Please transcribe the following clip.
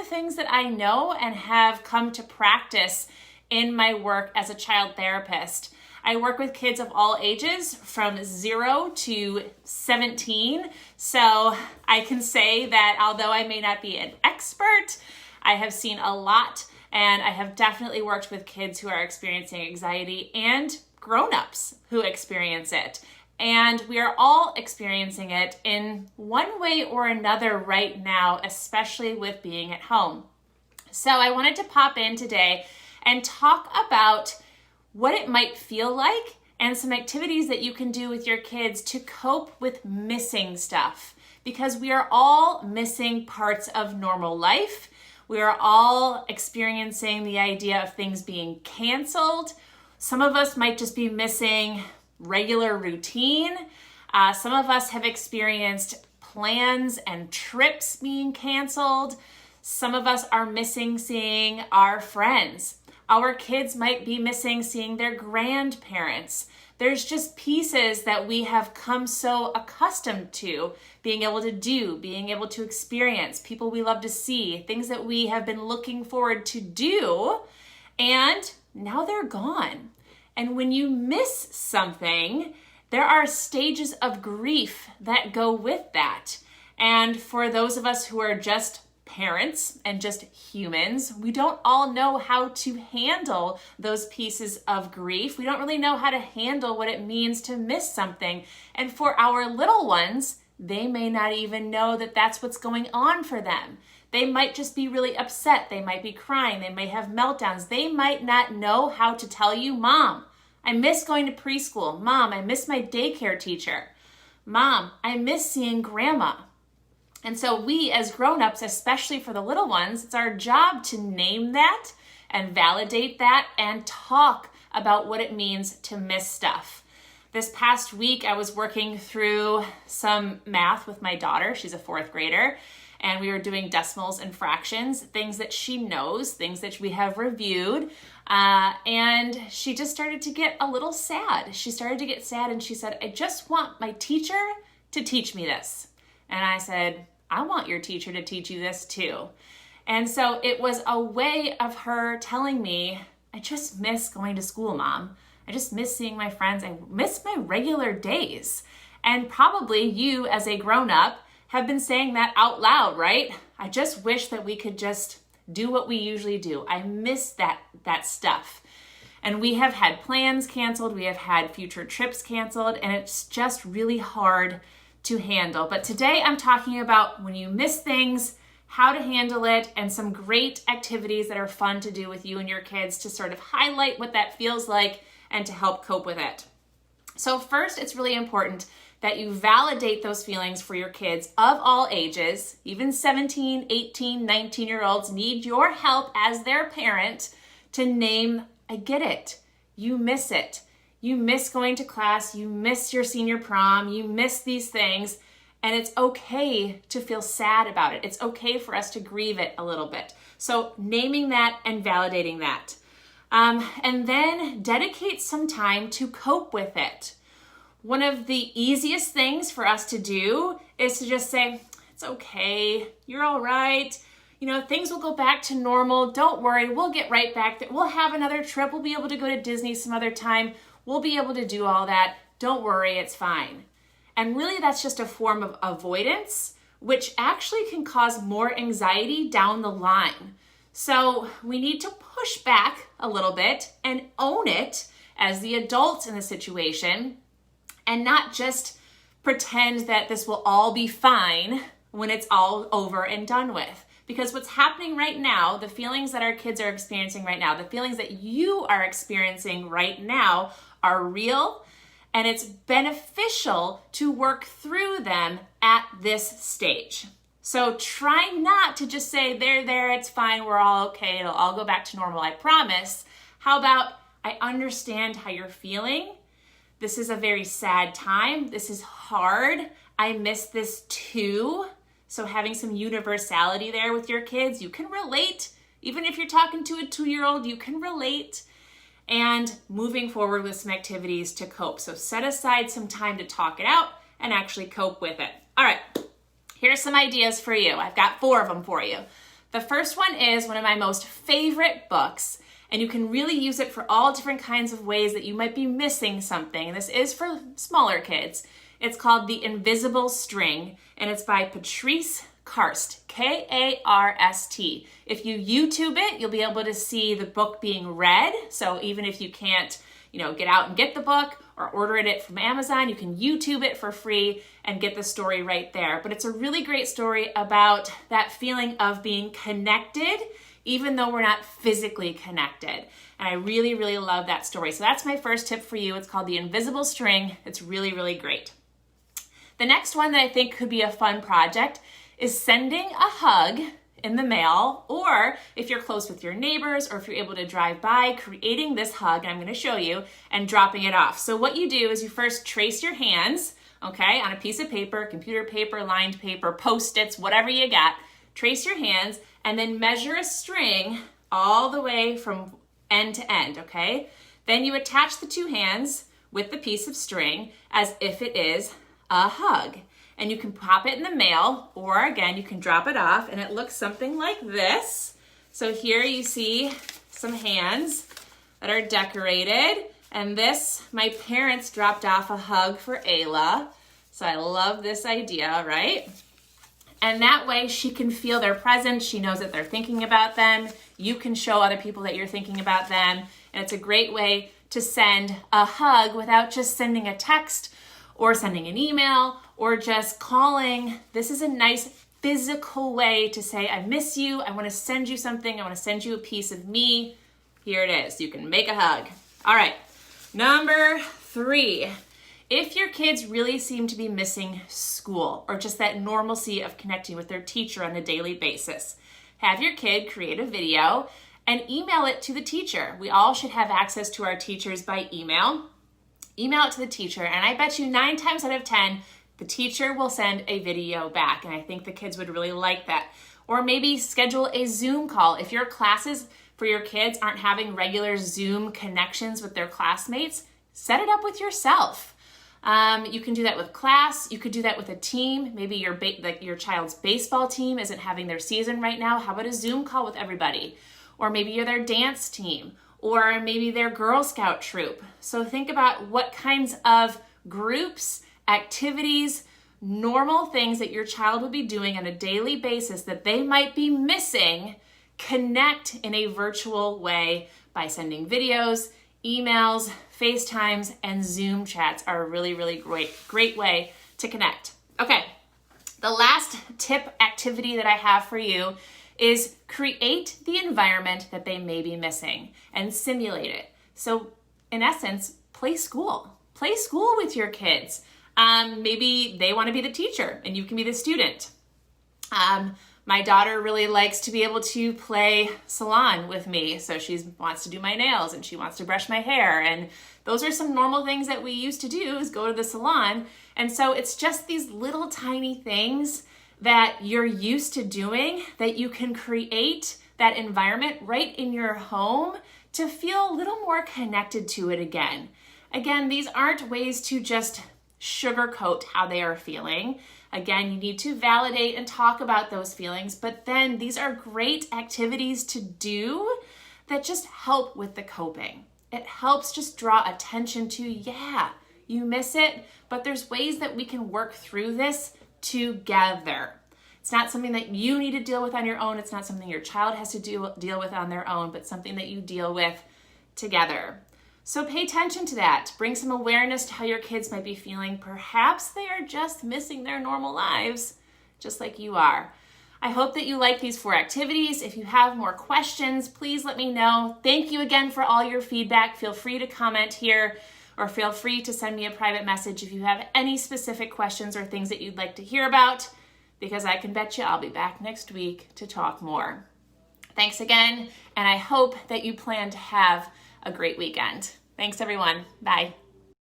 things that I know and have come to practice in my work as a child therapist. I work with kids of all ages from 0 to 17. So I can say that although I may not be an expert, I have seen a lot, and I have definitely worked with kids who are experiencing anxiety and grown-ups who experience it. And we are all experiencing it in one way or another right now, especially with being at home. So I wanted to pop in today and talk about what it might feel like and some activities that you can do with your kids to cope with missing stuff. Because we are all missing parts of normal life. We are all experiencing the idea of things being canceled. Some of us might just be missing regular routine. Some of us have experienced plans and trips being canceled. Some of us are missing seeing our friends. Our kids might be missing seeing their grandparents. There's just pieces that we have come so accustomed to being able to do, being able to experience, people we love to see, things that we have been looking forward to do, and now they're gone. And when you miss something, there are stages of grief that go with that. And for those of us who are just parents and just humans, we don't all know how to handle those pieces of grief. We don't really know how to handle what it means to miss something. And for our little ones, they may not even know that that's what's going on for them. They might just be really upset. They might be crying. They may have meltdowns. They might not know how to tell you, Mom, I miss going to preschool. Mom, I miss my daycare teacher. Mom, I miss seeing Grandma. And so we as grown-ups, especially for the little ones, it's our job to name that and validate that and talk about what it means to miss stuff. This past week, I was working through some math with my daughter. She's a 4th grader. And we were doing decimals and fractions, things that she knows, things that we have reviewed. And she just started to get a little sad. She started to get sad and she said, I just want my teacher to teach me this. And I said, I want your teacher to teach you this too. And so it was a way of her telling me, I just miss going to school, Mom. I just miss seeing my friends. I miss my regular days. And probably you as a grown-up have been saying that out loud, right? I just wish that we could just do what we usually do. I miss that stuff. And we have had plans canceled. We have had future trips canceled, and it's just really hard to handle. But today I'm talking about when you miss things, how to handle it, and some great activities that are fun to do with you and your kids to sort of highlight what that feels like and to help cope with it. So first, it's really important that you validate those feelings for your kids of all ages. Even 17, 18, 19-year-olds need your help as their parent to name, I get it. You miss it. You miss going to class. You miss your senior prom. You miss these things. And it's okay to feel sad about it. It's okay for us to grieve it a little bit. So naming that and validating that. And then dedicate some time to cope with it. One of the easiest things for us to do is to just say, it's okay, you're all right. You know, things will go back to normal. Don't worry, we'll get right back there. We'll have another trip. We'll be able to go to Disney some other time. We'll be able to do all that. Don't worry, it's fine. And really that's just a form of avoidance, which actually can cause more anxiety down the line. So we need to push back a little bit and own it as the adults in the situation, and not just pretend that this will all be fine when it's all over and done with. Because what's happening right now, the feelings that our kids are experiencing right now, the feelings that you are experiencing right now are real, and it's beneficial to work through them at this stage. So try not to just say, there, it's fine, we're all okay, it'll all go back to normal, I promise. How about, I understand how you're feeling. This is a very sad time. This is hard. I miss this too. So having some universality there with your kids, you can relate. Even if you're talking to a 2-year-old, you can relate. And moving forward with some activities to cope. So set aside some time to talk it out and actually cope with it. All right, here's some ideas for you. I've got 4 of them for you. The first one is one of my most favorite books, and you can really use it for all different kinds of ways that you might be missing something. This is for smaller kids. It's called The Invisible String, and it's by Patrice Karst, K-A-R-S-T. If you YouTube it, you'll be able to see the book being read. So even if you can't, get out and get the book or order it from Amazon, you can YouTube it for free and get the story right there. But it's a really great story about that feeling of being connected, even though we're not physically connected. And I really, really love that story. So that's my first tip for you. It's called The Invisible String. It's really, really great. The next one that I think could be a fun project is sending a hug in the mail, or if you're close with your neighbors, or if you're able to drive by, creating this hug, and I'm going to show you, and dropping it off. So what you do is you first trace your hands, okay, on a piece of paper, computer paper, lined paper, Post-its, whatever you got. Trace your hands, and then measure a string all the way from end to end, okay? Then you attach the two hands with the piece of string as if it is a hug. And you can pop it in the mail, or again, you can drop it off, and it looks something like this. So here you see some hands that are decorated, and this, my parents dropped off a hug for Ayla. So I love this idea, right? And that way she can feel their presence. She knows that they're thinking about them. You can show other people that you're thinking about them. And it's a great way to send a hug without just sending a text or sending an email or just calling. This is a nice physical way to say, I miss you. I want to send you something. I want to send you a piece of me. Here it is. You can make a hug. All right. Number 3. If your kids really seem to be missing school or just that normalcy of connecting with their teacher on a daily basis, have your kid create a video and email it to the teacher. We all should have access to our teachers by email. Email it to the teacher, and I bet you 9 times out of 10, the teacher will send a video back, and I think the kids would really like that. Or maybe schedule a Zoom call. If your classes for your kids aren't having regular Zoom connections with their classmates, set it up with yourself. You can do that with class. You could do that with a team. Maybe your child's baseball team isn't having their season right now. How about a Zoom call with everybody? Or maybe you're their dance team, or maybe their Girl Scout troop. So think about what kinds of groups, activities, normal things that your child would be doing on a daily basis that they might be missing. Connect in a virtual way by sending videos, emails, FaceTimes, and Zoom chats are a really, really great way to connect. Okay, the last tip activity that I have for you is create the environment that they may be missing and simulate it. So in essence, play school. Play school with your kids. Maybe they want to be the teacher and you can be the student. My daughter really likes to be able to play salon with me. So she wants to do my nails and she wants to brush my hair. And those are some normal things that we used to do, is go to the salon. And so it's just these little tiny things that you're used to doing that you can create that environment right in your home to feel a little more connected to it again. Again, these aren't ways to just sugarcoat how they are feeling. Again, you need to validate and talk about those feelings, but then these are great activities to do that just help with the coping. It helps just draw attention to, yeah, you miss it, but there's ways that we can work through this together. It's not something that you need to deal with on your own. It's not something your child has to deal with on their own, but something that you deal with together. So pay attention to that. Bring some awareness to how your kids might be feeling. Perhaps they are just missing their normal lives, just like you are. I hope that you like these 4 activities. If you have more questions, please let me know. Thank you again for all your feedback. Feel free to comment here, or feel free to send me a private message if you have any specific questions or things that you'd like to hear about, because I can bet you I'll be back next week to talk more. Thanks again, and I hope that you plan to have a great weekend. Thanks, everyone. Bye.